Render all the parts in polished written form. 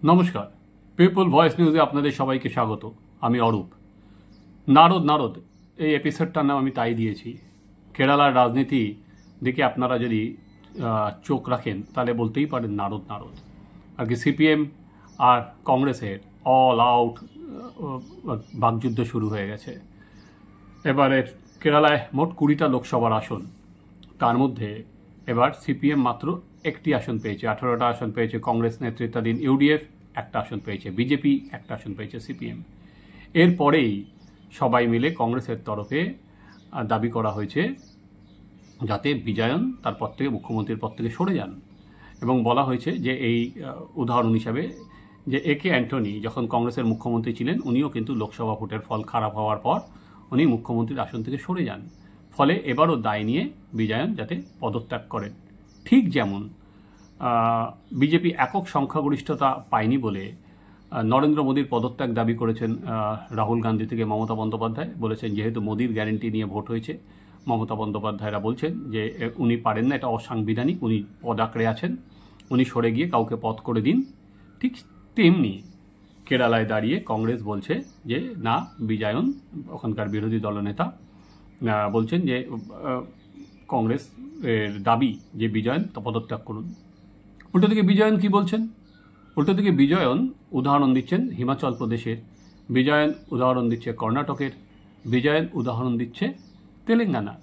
নমস্কার, people voice নিউজে আপনাদের সবাইকে স্বাগত। আমি অরূপ। নারদ নারদ এই এপিসোডটার নাম আমি তাই দিয়েছি। কেরালার রাজনীতি দিকে আপনারা যদি চোখ রাখেন তাহলে বলতেই পারেন নারদ নারদ। আর কি সিপিএম আর কংগ্রেসের অল আউট বাকযুদ্ধ শুরু হয়ে গেছে। এবারে কেরালায় মোট 20টা লোকসভার আসন, তার মধ্যে এবার সিপিএম মাত্র একটি আসন পেয়েছে, 18টা আসন পেয়েছে কংগ্রেস নেতৃত্বাধীন ইউডিএফ, একটা আসন পেয়েছে বিজেপি, একটা আসন পেয়েছে সিপিএম। এরপরেই সবাই মিলে কংগ্রেসের তরফে দাবি করা হয়েছে যাতে বিজয়ন তার পদ থেকে, মুখ্যমন্ত্রীর পদ থেকে সরে যান। এবং বলা হয়েছে যে এই উদাহরণ হিসাবে যে একে অ্যান্টনি যখন কংগ্রেসের মুখ্যমন্ত্রী ছিলেন, উনিও কিন্তু লোকসভা ভোটের ফল খারাপ হওয়ার পর উনি মুখ্যমন্ত্রীর আসন থেকে সরে যান। ফলে এবারও দায় নিয়ে বিজয়ন যাতে পদত্যাগ করেন। ঠিক যেমন বিজেপি একক সংখ্যাগরিষ্ঠতা পায়নি বলে নরেন্দ্র মোদীর পদত্যাগ দাবি করেছেন রাহুল গান্ধী থেকে মমতা বন্দ্যোপাধ্যায়। বলেছেন যেহেতু মোদীর গ্যারেন্টি নিয়ে ভোট হয়েছে, মমতা বন্দ্যোপাধ্যায়রা বলছেন যে উনি পারেন না, এটা অসাংবিধানিক, উনি পদ আঁকড়ে আছেন, উনি সরে গিয়ে কাউকে পদ করে দিন। ঠিক তেমনি কেরালায় দাঁড়িয়ে কংগ্রেস বলছে যে না, বিজয়ন, ওখানকার বিরোধী দলনেতা বলছেন যে কংগ্রেস এর দাবি যে বিজয়ন পদত্যাগ করুন। উল্টো দিকে বিজয়ন কি বলছেন? উল্টো দিকে বিজয়ন উদাহরণ দিচ্ছেন হিমাচল প্রদেশের, বিজয়ন উদাহরণ দিচ্ছে কর্ণাটকের, বিজয়ন উদাহরণ দিচ্ছে তেলেঙ্গানার।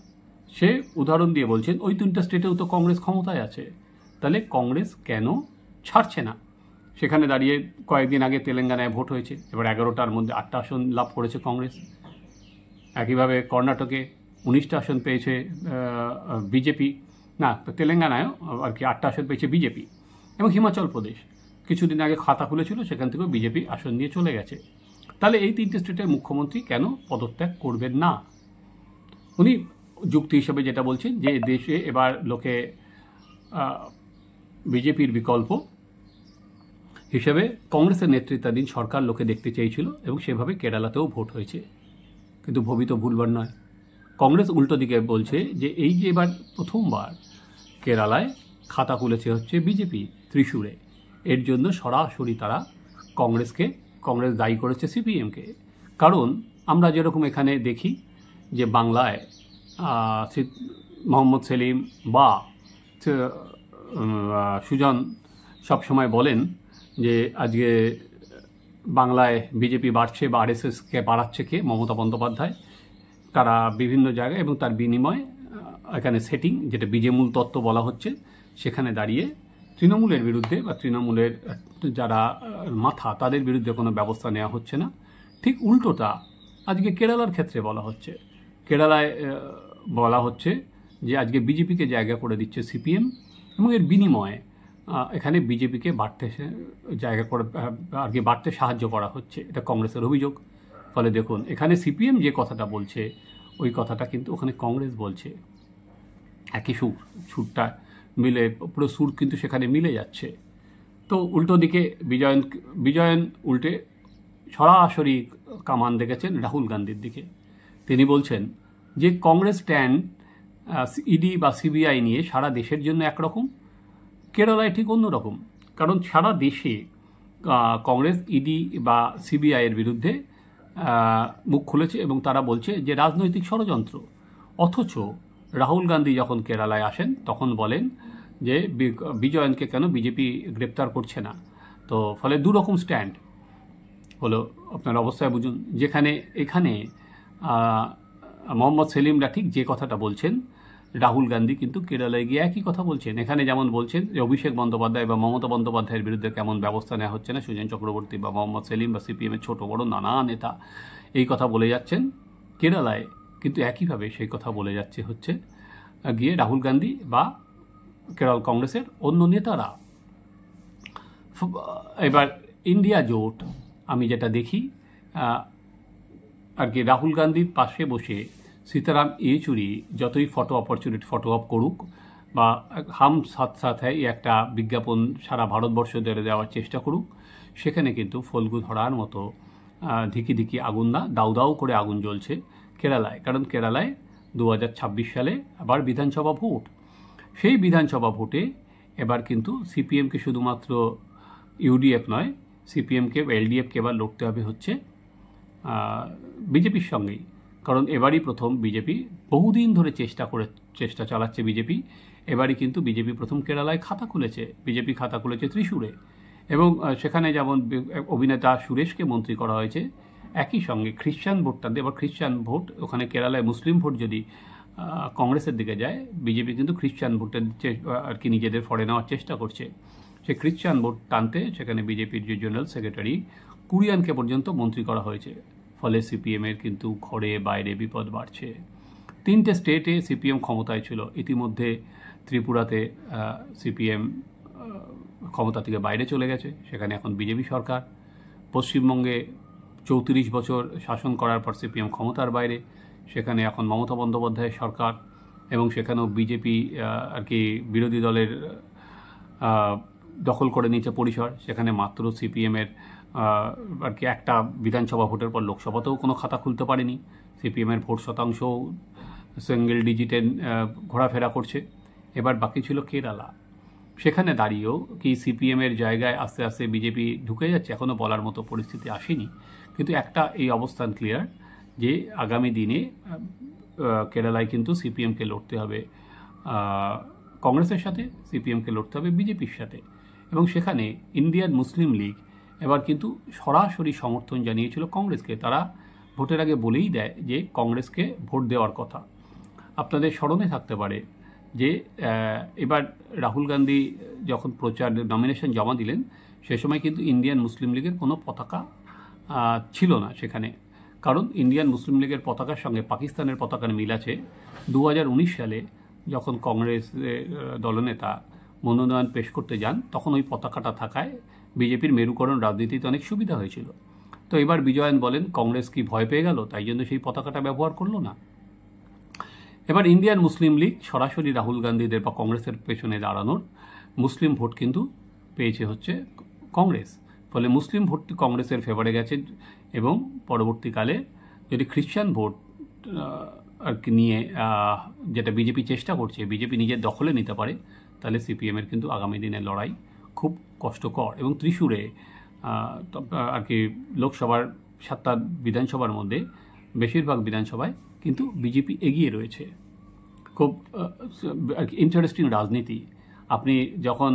সে উদাহরণ দিয়ে বলছেন ওই 3টা স্টেটেও তো কংগ্রেস ক্ষমতায় আছে, তাহলে কংগ্রেস কেন ছাড়ছে না? সেখানে দাঁড়িয়ে কয়েকদিন আগে তেলেঙ্গানায় ভোট হয়েছে, এবার 11টার মধ্যে 8টা আসন লাভ করেছে কংগ্রেস। একইভাবে কর্ণাটকে 19টা আসন পেয়েছে বিজেপি, না তেলেঙ্গানায়ও আর কি 8টা আসন পেয়েছে বিজেপি। এবং হিমাচল প্রদেশ কিছুদিন আগে খাতা খুলেছিল, সেখান থেকেও বিজেপি আসন নিয়ে চলে গেছে। তাহলে এই 3টে স্টেটের মুখ্যমন্ত্রী কেন পদত্যাগ করবেন না? উনি যুক্তি হিসেবে যেটা বলছেন যে দেশে এবার লোকে বিজেপির বিকল্প হিসেবে কংগ্রেসের নেতৃত্বাধীন সরকার লোকে দেখতে চেয়েছিল, এবং সেভাবে কেরালাতেও ভোট হয়েছে। কিন্তু ভবিত ভুলবার নয়, কংগ্রেস উল্টো দিকে বলছে যে এই যে এবার প্রথমবার কেরালায় খাতা খুলেছে হচ্ছে বিজেপি ত্রিশূরে, এর জন্য সরাসরি তারা কংগ্রেস দায়ী করেছে সিপিএমকে। কারণ আমরা যেরকম এখানে দেখি যে বাংলায় মোহাম্মদ সেলিম বা সুজন সবসময় বলেন যে আজকে বাংলায় বিজেপি বাড়ছে বা আরএসএসকে বাড়াচ্ছে কে? মমতা বন্দ্যোপাধ্যায়। তারা বিভিন্ন জায়গায়, এবং তার বিনিময়ে এখানে সেটিং, যেটা বিজেমূল তত্ত্ব বলা হচ্ছে, সেখানে দাঁড়িয়ে তৃণমূলের বিরুদ্ধে বা তৃণমূলের যারা মাথা, তাদের বিরুদ্ধে কোনো ব্যবস্থা নেওয়া হচ্ছে না। ঠিক উল্টোটা আজকে কেরালার ক্ষেত্রে বলা হচ্ছে। কেরালায় বলা হচ্ছে যে আজকে বিজেপিকে জায়গা করে দিচ্ছে সিপিএম, এবং এর বিনিময়ে এখানে বিজেপিকে বাড়তে সাহায্য করা হচ্ছে, এটা কংগ্রেসের অভিযোগ। ফলে দেখুন এখানে সিপিএম যে কথাটা বলছে ওই কথাটা কিন্তু ওখানে কংগ্রেস বলছে। একই সুরটা মিলে, পুরো সুর কিন্তু সেখানে মিলে যাচ্ছে। তো উল্টো দিকে বিজয়ন উল্টে সরাসরি কামান দেখেছেন রাহুল গান্ধীর দিকে। তিনি বলছেন যে কংগ্রেস স্ট্যান্ড ইডি বা সিবিআই নিয়ে সারা দেশের জন্য একরকম, কেরালায় ঠিক অন্যরকম। কারণ সারা দেশে কংগ্রেস ইডি বা সিবিআইয়ের বিরুদ্ধে মুখ খুলেছে, এবং তারা বলছে যে রাজনৈতিক ষড়যন্ত্র। অথচ রাহুল গান্ধী যখন কেরালায় আসেন তখন বলেন যে বিজয়নকে কেন বিজেপি গ্রেপ্তার করছে না। তো ফলে দুরকম স্ট্যান্ড হলো, আপনার অবস্থায় বুঝুন। যেখানে এখানে মোহাম্মদ সেলিমরা ঠিক যে কথাটা বলছেন, রাহুল গান্ধী কিন্তু কেরালায় গিয়ে একই কথা বলছেন। এখানে যেমন বলছেন যে অভিষেক বন্দ্যোপাধ্যায় বা মমতা বন্দ্যোপাধ্যায়ের বিরুদ্ধে কেমন ব্যবস্থা নেওয়া হচ্ছে না, সুজন চক্রবর্তী বা মোহাম্মদ সেলিম বা সিপিএমের ছোট বড় নানা নেতা এই কথা বলে যাচ্ছেন, কেরালায় কিন্তু একইভাবে সেই কথা বলে যাচ্ছে হচ্ছে গিয়ে রাহুল গান্ধী বা কেরল কংগ্রেসের অন্য নেতারা। এবার ইন্ডিয়া জোট আমি যেটা দেখি আর কি, রাহুল গান্ধীর পাশে বসে সীতারাম ইয়েচুরি যতই ফটো অপ করুক বা হাম সাথ সাথ হ্যায় একটা বিজ্ঞাপন সারা ভারতবর্ষ ধরে দেওয়ার চেষ্টা করুক, সেখানে কিন্তু ফল্গু ধরার মতো ধিকি ধিকি আগুন না, দাউ দাউ করে আগুন জ্বলছে কেরালায়। কারণ কেরালায় 2026 সালে আবার বিধানসভা ভোট। সেই বিধানসভা ভোটে এবার কিন্তু সিপিএমকে শুধুমাত্র ইউডিএফ নয়, সিপিএমকে এলডিএফকে এবার লড়তে হবে হচ্ছে বিজেপির সঙ্গেই। কারণ এবারই প্রথম বিজেপি বহুদিন ধরে চেষ্টা চালাচ্ছে বিজেপি। এবারই কিন্তু বিজেপি প্রথম কেরালায় খাতা খুলেছে, বিজেপি খাতা খুলেছে ত্রিশূরে, এবং সেখানে যেমন অভিনেতা সুরেশকে মন্ত্রী করা হয়েছে, একই সঙ্গে খ্রিশ্চান ভোটটা দিয়ে, এবার খ্রিশ্চান ভোট ওখানে কেরালায় মুসলিম ভোট যদি কংগ্রেসের দিকে যায়, বিজেপি কিন্তু খ্রিশ্চান ভোটের আর কি নিজেদের ফরে নেওয়ার চেষ্টা করছে। সেই খ্রিশ্চান ভোট টানতে সেখানে বিজেপির যে জেনারেল সেক্রেটারি কুরিয়ানকে পর্যন্ত মন্ত্রী করা হয়েছে। ফলে সিপিএমের কিন্তু ঘরে বাইরে বিপদ বাড়ছে। 3টে স্টেটে সিপিএম ক্ষমতায় ছিল, ইতিমধ্যে ত্রিপুরাতে সিপিএম ক্ষমতা থেকে বাইরে চলে গেছে, সেখানে এখন বিজেপি সরকার। পশ্চিমবঙ্গে 34 বছর শাসন করার পর সিপিএম ক্ষমতার বাইরে, সেখানে এখন মমতা বন্দ্যোপাধ্যায়ের সরকার, এবং সেখানেও বিজেপি আর কি বিরোধী দলের দখল করে নিয়েছে পরিসর। সেখানে মাত্র সিপিএমের আর কি একটা বিধানসভা ভোটের পর লোকসভাতেও কোনো খাতা খুলতে পারেনি। সিপিএমের ভোট শতাংশও সিঙ্গেল ডিজিটে ঘোরাফেরা করছে। এবার বাকি ছিল কেরালা। সেখানে দাঁড়িয়েও কি সিপিএমের জায়গায় আস্তে আস্তে বিজেপি ঢুকে যাচ্ছে, এখনও বলার মতো পরিস্থিতি আসেনি। কিন্তু একটা এই অবস্থান ক্লিয়ার যে আগামী দিনে কেরালায় কিন্তু সিপিএমকে লড়তে হবে কংগ্রেসের সাথে, সিপিএমকে লড়তে হবে বিজেপির সাথে। এবং সেখানে ইন্ডিয়ান মুসলিম লীগ এবার কিন্তু সরাসরি সমর্থন জানিয়েছিল কংগ্রেসকে। তারা ভোটের আগে বলেই দেয় যে কংগ্রেসকে ভোট দেওয়ার কথা। আপনাদের স্মরণে থাকতে পারে যে এবার রাহুল গান্ধী যখন নমিনেশন জমা দিলেন, সে সময় কিন্তু ইন্ডিয়ান মুসলিম লীগের কোনো পতাকা ছিল না সেখানে। কারণ ইন্ডিয়ান মুসলিম লীগের পতাকার সঙ্গে পাকিস্তানের পতাকার মিল আছে। 2019 সালে যখন কংগ্রেস দলনেতা মনোনয়ন পেশ করতে যান, তখন ওই পতাকাটা থাকায় বিজেপির মেরুকরণ রাজনীতিতে অনেক সুবিধা হয়েছিল। তো এবার বিজয়ন বলেন কংগ্রেস কি ভয় পেয়ে গেল, তাই জন্য সেই পতাকাটা ব্যবহার করলো না। এবার ইন্ডিয়ান মুসলিম লীগ সরাসরি রাহুল গান্ধীদের বা কংগ্রেসের পেছনে দাঁড়ানোর মুসলিম ভোট কিন্তু পেয়েছে হচ্ছে কংগ্রেস। ফলে মুসলিম ভোটটি কংগ্রেসের ফেভারে গেছে, এবং পরবর্তীকালে যদি খ্রিশ্চান ভোট আর কি নিয়ে যেটা বিজেপি চেষ্টা করছে, বিজেপি নিজের দখলে নিতে পারে, তাহলে সিপিএমের কিন্তু আগামী দিনের লড়াই খুব কষ্টকর। এবং ত্রিশূরে আর কি লোকসভার 7টা বিধানসভার মধ্যে বেশিরভাগ বিধানসভায় কিন্তু বিজেপি এগিয়ে রয়েছে। খুব আর কি ইন্টারেস্টিং রাজনীতি। আপনি যখন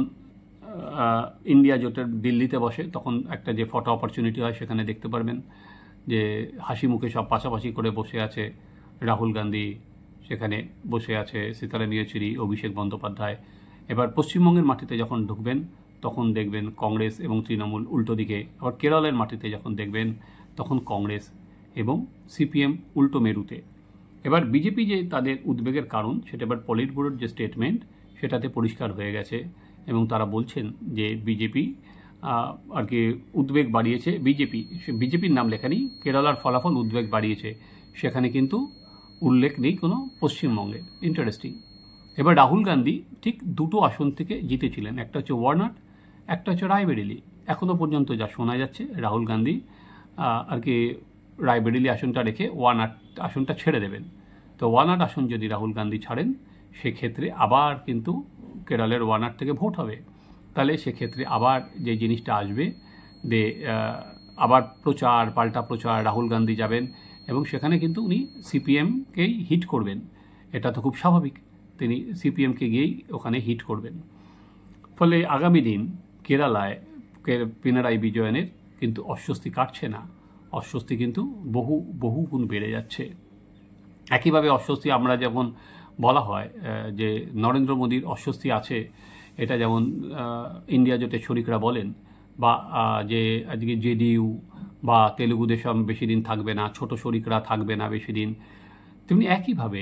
ইন্ডিয়া জোটের দিল্লিতে বসে, তখন একটা যে ফটো অপরচুনিটি হয়, সেখানে দেখতে পারবেন যে হাসি মুখে সব পাশাপাশি করে বসে আছে। রাহুল গান্ধী সেখানে বসে আছে, সীতারাম ইয়েচুরি, অভিষেক বন্দ্যোপাধ্যায়। এবার পশ্চিমবঙ্গের মাটিতে যখন ঢুকবেন, তখন দেখবেন কংগ্রেস এবং তৃণমূল উল্টো দিকে। আবার কেরলের মাটিতে যখন দেখবেন, তখন কংগ্রেস এবং সিপিএম উল্টো মেরুতে। এবার বিজেপি যে তাদের উদ্বেগের কারণ, সেটা এবার পলিট ব্যুরোর যে স্টেটমেন্ট, সেটাতে পরিষ্কার হয়ে গেছে, এবং তারা বলছেন যে বিজেপি আর কি উদ্বেগ বাড়িয়েছে। বিজেপির নাম লেখা নেই, কেরালার ফলাফল উদ্বেগ বাড়িয়েছে, সেখানে কিন্তু উল্লেখ নেই কোনো পশ্চিমবঙ্গের। ইন্টারেস্টিং। এবার রাহুল গান্ধী ঠিক 2টো আসন থেকে জিতেছিলেন, একটা হচ্ছে ওয়ারনাড, একটা হচ্ছে রায়বেরেলি। এখনও পর্যন্ত যা শোনা যাচ্ছে, রাহুল গান্ধী আর কি রায়বেরেলি আসনটা রেখে ওয়ারনাড আসনটা ছেড়ে দেবেন। তো ওয়ারনাড আসন যদি রাহুল গান্ধী ছাড়েন, সেক্ষেত্রে আবার কিন্তু কেরলের ওয়ারনাড থেকে ভোট হবে। তাহলে সেক্ষেত্রে আবার যে জিনিসটা আসবে যে আবার পাল্টা প্রচার, রাহুল গান্ধী যাবেন, এবং সেখানে কিন্তু উনি সিপিএমকেই হিট করবেন। এটা তো খুব স্বাভাবিক, তিনি সিপিএমকে গিয়েই ওখানে হিট করবেন। ফলে আগামী দিন কেরালায় পিনারাই বিজয়নের কিন্তু অস্বস্তি কাটছে না, অস্বস্তি কিন্তু বহু গুণ বেড়ে যাচ্ছে। একইভাবে অস্বস্তি আমরা যেমন বলা হয় যে নরেন্দ্র মোদীর অস্বস্তি আছে, এটা যেমন ইন্ডিয়া জোটের শরিকরা বলেন, বা যে আজকে জেডিইউ বা তেলুগু দেশম বেশি দিন থাকবে না, ছোট শরিকরা থাকবে না বেশি দিন, তেমনি একইভাবে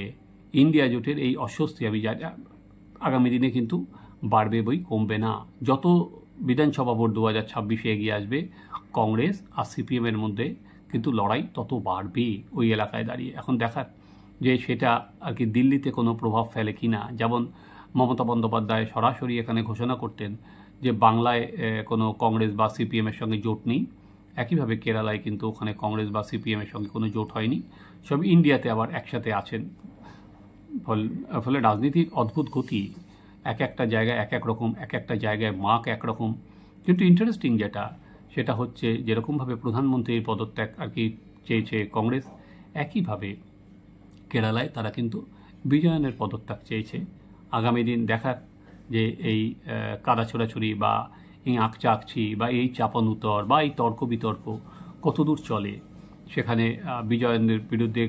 ইন্ডিয়া জোটের এই অস্বস্তি আমি আগামী দিনে কিন্তু বাড়বে বই কমবে না। যত বিধানসভা ভোট 2026-এ এগিয়ে আসবে, কংগ্রেস আর সিপিএমের মধ্যে কিন্তু লড়াই তত বাড়বে ওই এলাকায় দাঁড়িয়ে। এখন দেখার যে সেটা আর কি দিল্লিতে কোনো প্রভাব ফেলে কি না। যেমন মমতা বন্দ্যোপাধ্যায় সরাসরি এখানে ঘোষণা করতেন যে বাংলায় কোনো কংগ্রেস বা সিপিএমের সঙ্গে জোট নেই, একইভাবে কেরালায় কিন্তু ওখানে কংগ্রেস বা সিপিএমের সঙ্গে কোনো জোট হয়নি, সব ইন্ডিয়াতে আবার একসাথে আছেন। ফলে রাজনীতির অদ্ভুত গতি, এক একটা জায়গায় এক এক রকম, এক একটা জায়গায় মার্ক একরকম। কিন্তু ইন্টারেস্টিং যেটা, সেটা হচ্ছে যেরকমভাবে প্রধানমন্ত্রীর পদত্যাগ আর কি চেয়েছে কংগ্রেস, একইভাবে কেরালায় তারা কিন্তু বিজয়নের পদত্যাগ চেয়েছে। আগামী দিন দেখার যে এই কাদা ছোড়াছুড়ি বা এই আঁকচি বা এই চাপানুতর বা এই তর্ক বিতর্ক কতদূর চলে। সেখানে বিজয়নের বিরুদ্ধে,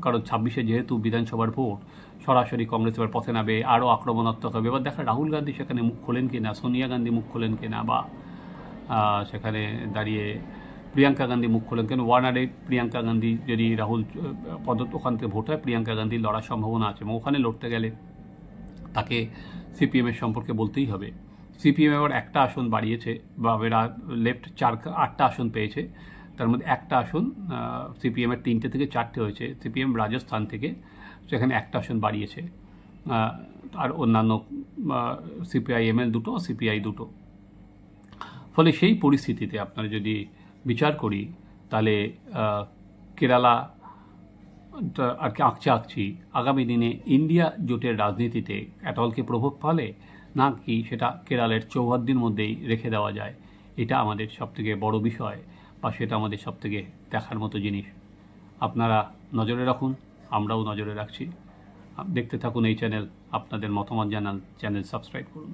কারণ 26-এ যেহেতু বিধানসভার ভোট, সরাসরি কংগ্রেস এবার পথে নামবে, আরও আক্রমণাত্মক হবে। এবার দেখা রাহুল গান্ধী সেখানে মুখ খোলেন কিনা, সোনিয়া গান্ধী মুখ খোলেন কিনা, বা সেখানে দাঁড়িয়ে প্রিয়াঙ্কা গান্ধী মুখ খোলেন কেন। ওয়ার্নারে প্রিয়াঙ্কা গান্ধী যদি রাহুল ওখান থেকে ভোট হয়, প্রিয়াঙ্কা গান্ধীর লড়ার সম্ভাবনা আছে, এবং ওখানে লড়তে গেলে তাকে সিপিএমের সম্পর্কে বলতেই হবে। সিপিএম এবার একটা আসন বাড়িয়েছে, বা এরা লেফট 8টা আসন পেয়েছে, তার মধ্যে একটা আসন সিপিএমের 3টে থেকে 4টে হয়েছে, সিপিএম রাজস্থান থেকে, সেখানে একটা আসন বাড়িয়েছে। আর অন্যান্য সিপিআইএমএল 2টো, সিপিআই 2টো। ফলে সেই পরিস্থিতিতে আপনারা যদি বিচার করি, তাহলে কেরালা আর কি আঁকছি আগামী দিনে ইন্ডিয়া জোটের রাজনীতিতে এতলকে প্রভাব ফেলে, নাকি সেটা কেরালের চৌহদ্দির মধ্যেই রেখে দেওয়া যায়। এটা আমাদের সবথেকে বড় বিষয়, বা সেটা আমাদের সবথেকে দেখার মতো জিনিস। আপনারা নজরে রাখুন, আমরাও নজরে রাখছি। দেখতে থাকুন এই চ্যানেল, আপনাদের মতামত জানান, চ্যানেল সাবস্ক্রাইব করুন।